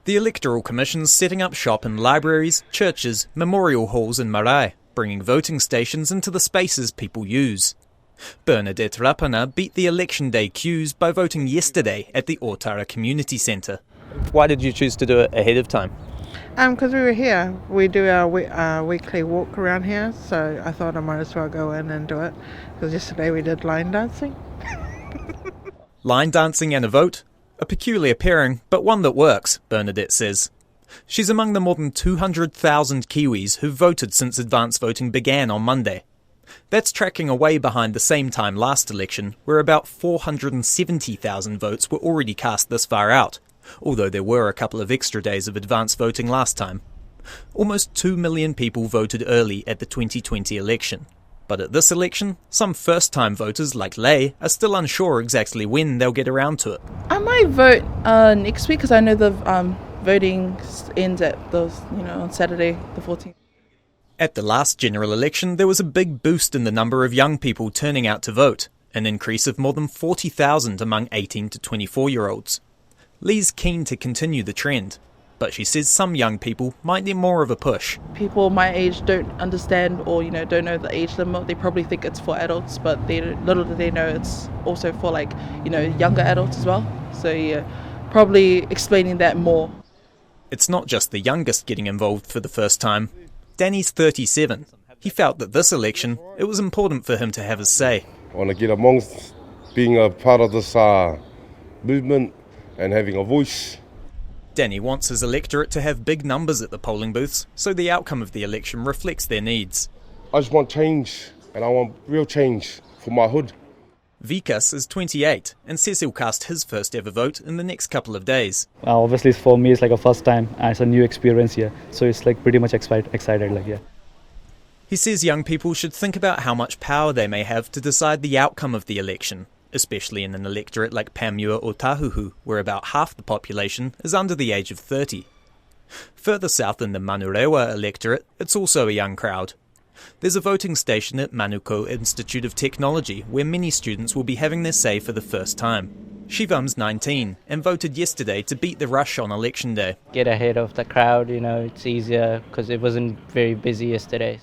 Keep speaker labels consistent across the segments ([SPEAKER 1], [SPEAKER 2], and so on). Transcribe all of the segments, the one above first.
[SPEAKER 1] The Electoral Commission's setting up shop in libraries, churches, memorial halls and marae, bringing voting stations into the spaces people use. Bernadette Rapana beat the election day queues by voting yesterday at the Otara Community Centre. Why did you choose to do it ahead of time?
[SPEAKER 2] Because we were here. We do our weekly walk around here, so I thought I might as well go in and do it, because yesterday we did line dancing.
[SPEAKER 1] Line dancing and a vote? A peculiar pairing, but one that works, Bernadette says. She's among the more than 200,000 Kiwis who've voted since advance voting began on Monday. That's tracking away behind the same time last election, where about 470,000 votes were already cast this far out, although there were a couple of extra days of advance voting last time. Almost 2 million people voted early at the 2020 election. But at this election, some first-time voters like Lei are still unsure exactly when they'll get around to it.
[SPEAKER 3] I might vote next week because I know the voting ends at on Saturday the 14th.
[SPEAKER 1] At the last general election, there was a big boost in the number of young people turning out to vote, an increase of more than 40,000 among 18 to 24-year-olds. Lei's keen to continue the trend, but she says some young people might need more of a push.
[SPEAKER 3] People my age don't understand or don't know the age limit. They probably think it's for adults, but little do they know it's also for younger adults as well. So yeah, probably explaining that more.
[SPEAKER 1] It's not just the youngest getting involved for the first time. Danny's 37. He felt that this election, it was important for him to have his say.
[SPEAKER 4] I want to get amongst being a part of this movement and having a voice.
[SPEAKER 1] Danny wants his electorate to have big numbers at the polling booths, so the outcome of the election reflects their needs.
[SPEAKER 4] I just want change, and I want real change for my hood.
[SPEAKER 1] Vikas is 28 and says he'll cast his first ever vote in the next couple of days.
[SPEAKER 5] Obviously for me it's like a first time, it's a new experience here, so it's pretty much excited.
[SPEAKER 1] He says young people should think about how much power they may have to decide the outcome of the election, especially in an electorate like Panmure-Ōtāhuhu, where about half the population is under the age of 30. Further south in the Manurewa electorate, it's also a young crowd. There's a voting station at Manukau Institute of Technology where many students will be having their say for the first time. Shivam's 19 and voted yesterday to beat the rush on election day.
[SPEAKER 6] Get ahead of the crowd, it's easier because it wasn't very busy yesterday.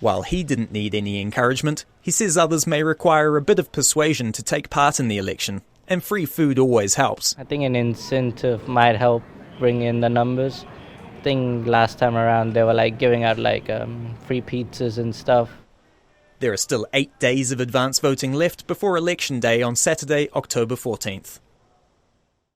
[SPEAKER 1] While he didn't need any encouragement, he says others may require a bit of persuasion to take part in the election, and free food always helps.
[SPEAKER 6] I think an incentive might help bring in the numbers. I think last time around they were giving out free pizzas and stuff.
[SPEAKER 1] There are still 8 days of advance voting left before election day on Saturday, October 14th.